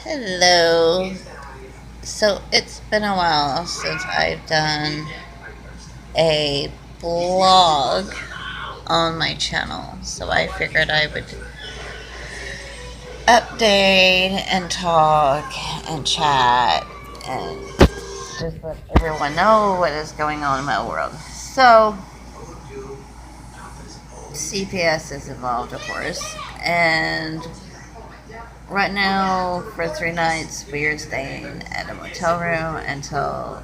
Hello. So it's been a while since I've done a blog on my channel, so I figured I would update and talk and chat and just let everyone know what is going on in my world. So, CPS is involved, of course, and right now, for 3 nights, we are staying at a motel room until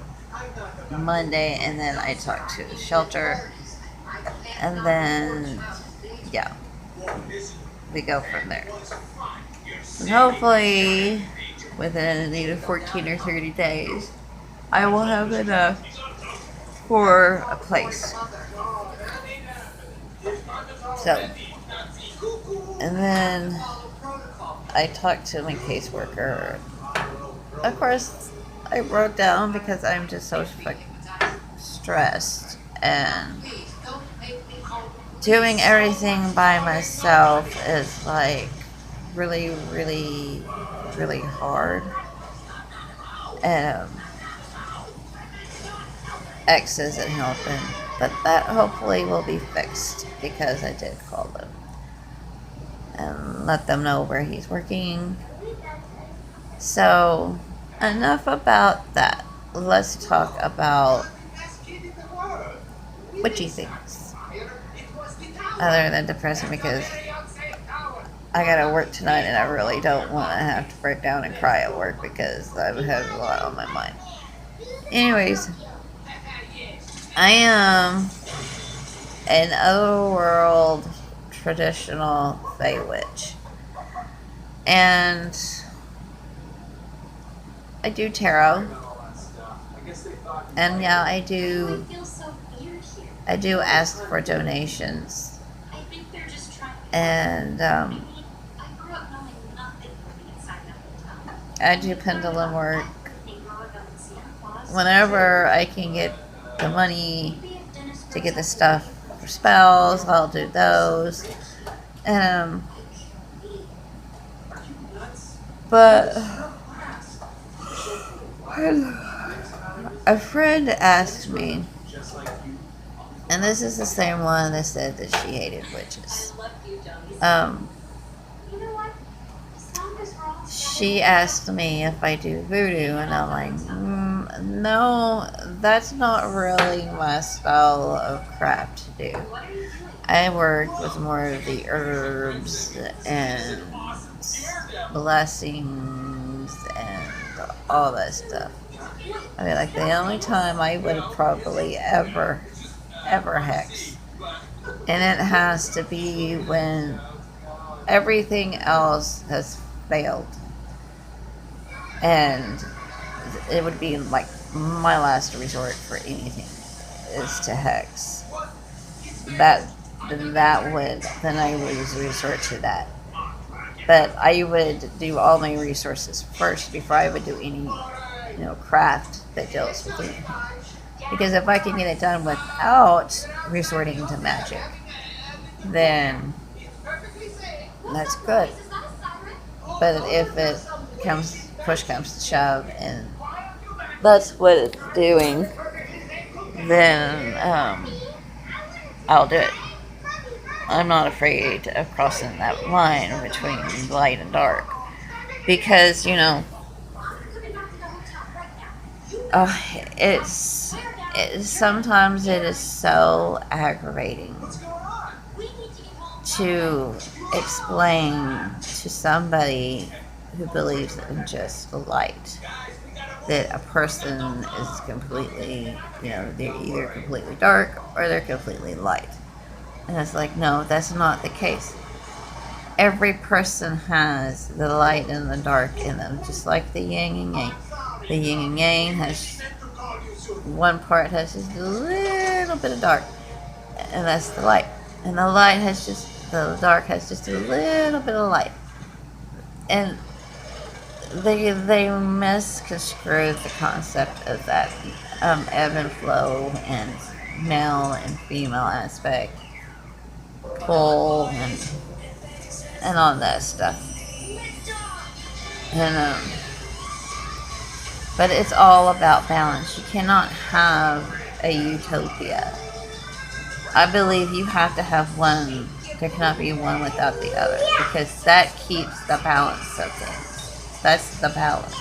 Monday, and then I talk to the shelter, and then, yeah, we go from there. And hopefully, within either 14 or 30 days, I will have enough for a place. So, and then I talked to my caseworker. Of course, I wrote down because I'm just so fucking stressed and doing everything by myself is like really, really, really hard. Um, X isn't helping, but that hopefully will be fixed because I did call them and let them know where he's working. So, enough about that. Let's talk about what you think. Other than depressing because I gotta work tonight and I really don't want to have to break down and cry at work because I've had a lot on my mind. Anyways, I am an overworld traditional Fey witch. And I do tarot. And yeah, I do ask for donations. And I do pendulum work. Whenever I can get the money to get the stuff for spells, I'll do those. But a friend asked me, and this is the same one that said that she hated witches. She asked me if I do voodoo, and I'm like, no, that's not really my style of craft to do. I work with more of the herbs and blessings and all that stuff. I mean, like the only time I would probably ever hex, and it has to be when everything else has failed, and it would be like my last resort for anything is to hex. That would then I would resort to that. But I would do all my resources first before I would do any craft that deals with it. Because if I can get it done without resorting to magic, then that's good. But if push comes to shove, and that's what it's doing, then I'll do it. I'm not afraid of crossing that line between light and dark. Because, uh, sometimes it is so aggravating to explain to somebody who believes in just light that a person is completely, they're either completely dark or they're completely light. And it's like, no, that's not the case. Every person has the light and the dark in them, just like the yin and yang. The yin and yang has one part has just a little bit of dark, and that's the light. And the dark has just a little bit of light. And they misconstrued the concept of that ebb and flow and male and female aspect, pull and all that stuff. And but it's all about balance. You cannot have a utopia. I believe you have to have one. There cannot be one without the other because that keeps the balance of things. That's the balance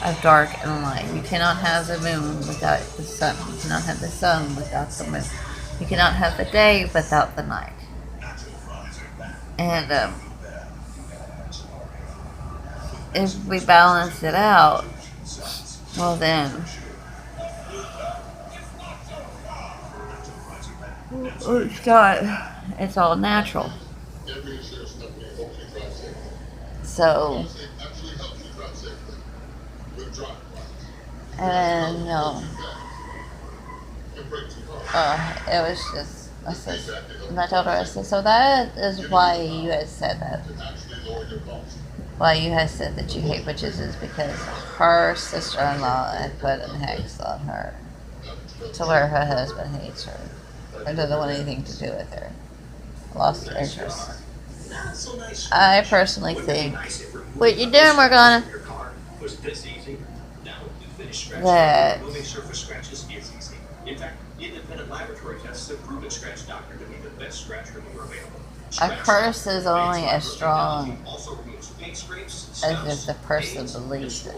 of dark and light. You cannot have the moon without the sun. You cannot have the sun without the moon. You cannot have the day without the night. And if we balance it out, well then it's all natural. So, and no, it was just, I said, and I told her, I said, so that is why you had said that. Why you had said that you hate witches is because her sister-in-law had put a hex on her to where her husband hates her and doesn't want anything to do with her. Lost interest. I personally think what you doing, Morgana? That a curse is only as strong as if the person believes it.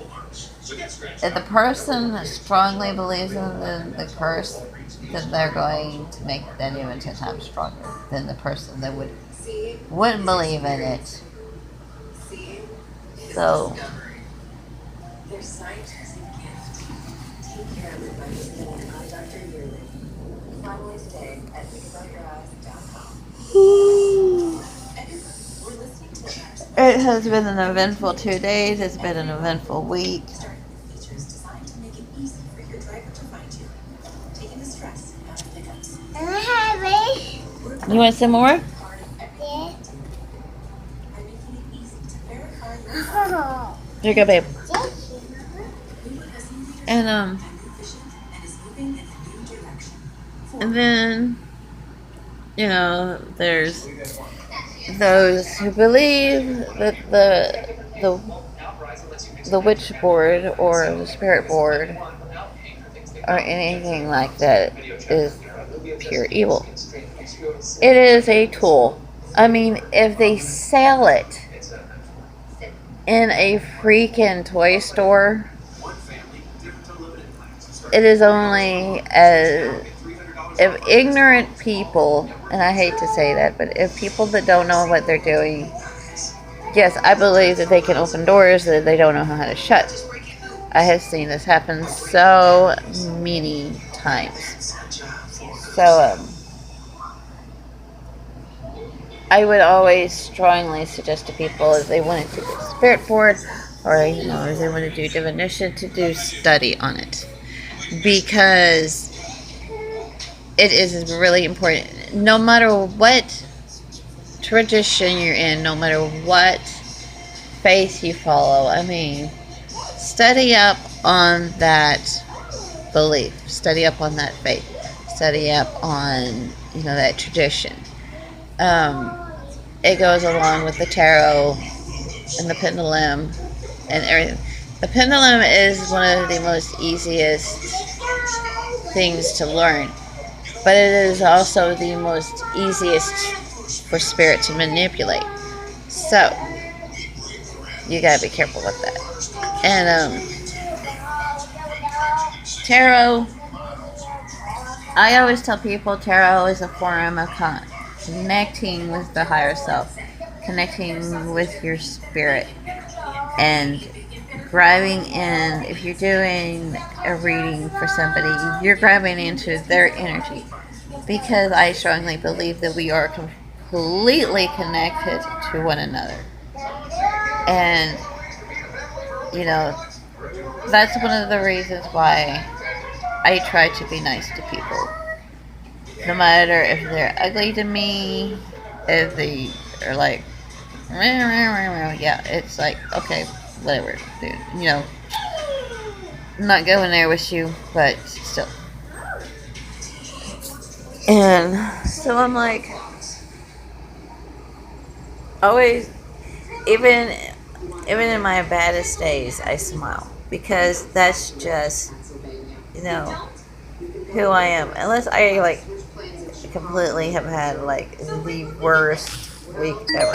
If the person strongly believes in the curse, then they're going to make that even 10 times stronger than the person that wouldn't believe in it. So, their sight is a gift. Take care of everybody. I'm Dr. Yearly. Finally today at thinkaboutyoureyes.com. It has been an eventful 2 days. It's been an eventful week. You want some more? Yeah. There you go, babe. And then, there's those who believe that the witch board or the spirit board or anything like that is pure evil. It is a tool. I mean, if they sell it in a freaking toy store, it is only as if ignorant people, and I hate to say that, but if people that don't know what they're doing, yes, I believe that they can open doors that they don't know how to shut. I have seen this happen so many times. So, I would always strongly suggest to people if they wanted to do spirit board or, if they want to do divination, to do study on it. Because it is really important. No matter what tradition you're in, no matter what faith you follow, study up on that belief. Study up on that faith. Study up on, that tradition. It goes along with the tarot and the pendulum and everything. The pendulum is one of the most easiest things to learn, but it is also the most easiest for spirit to manipulate. So you gotta be careful with that. And tarot, I always tell people tarot is a form of connecting with the higher self, connecting with your spirit, and grabbing in. If you're doing a reading for somebody, you're grabbing into their energy, because I strongly believe that we are completely connected to one another. And that's one of the reasons why I try to be nice to people. No matter if they're ugly to me, if they are like, yeah, it's like, okay, whatever, dude. I'm not going there with you, but still. And so I'm like, always, even even in my baddest days, I smile because that's just, you know, who I am. Unless I like completely have had like the worst week ever.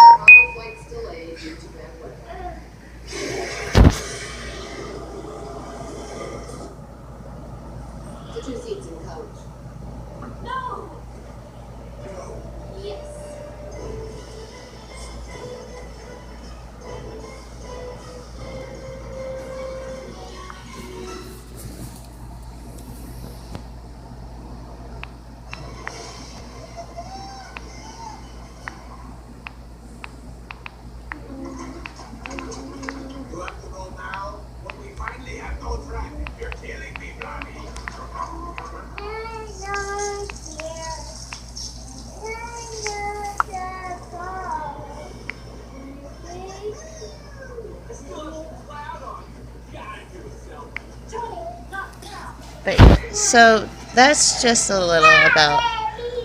But so that's just a little about.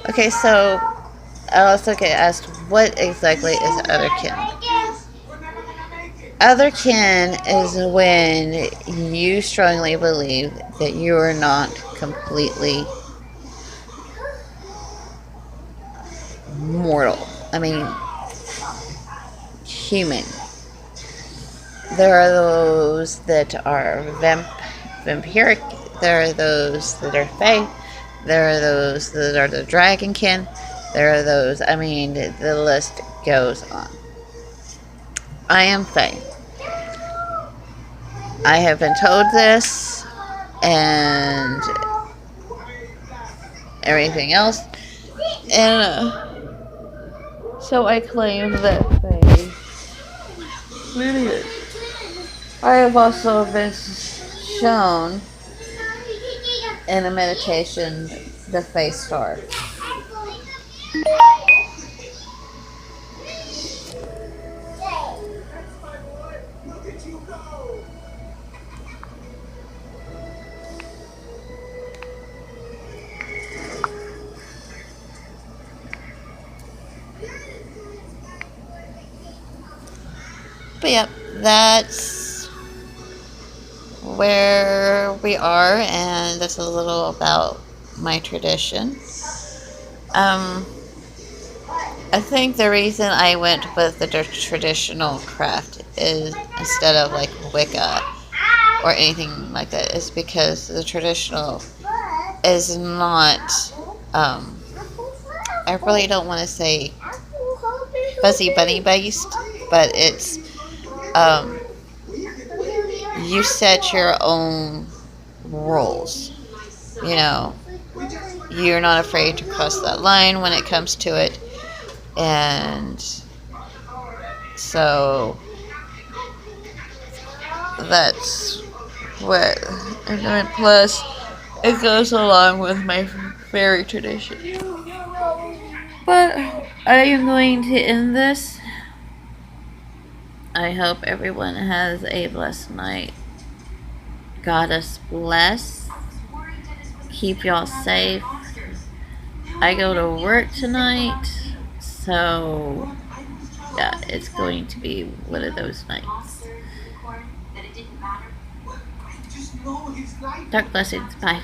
Okay, so I also get asked, what exactly is otherkin? Otherkin is when you strongly believe that you are not completely mortal. I mean, human. There are those that are vampiric. There are those that are fae. There are those that are the dragonkin. There are those. I mean, the list goes on. I am fae. I have been told this, and everything else, and so I claim that fae. I have also been shown in a meditation the fae star. But yep, that's where we are, and that's a little about my tradition. I think the reason I went with the traditional craft is instead of like Wicca or anything like that is because the traditional is not. I really don't want to say fuzzy bunny based, but it's you set your own rules. You know, you're not afraid to cross that line when it comes to it, and so that's what. And then plus, it goes along with my fairy tradition. But I am going to end this. I hope everyone has a blessed night. God us bless. Keep y'all safe. I go to work tonight, so yeah, it's going to be one of those nights. Dark blessings. Bye.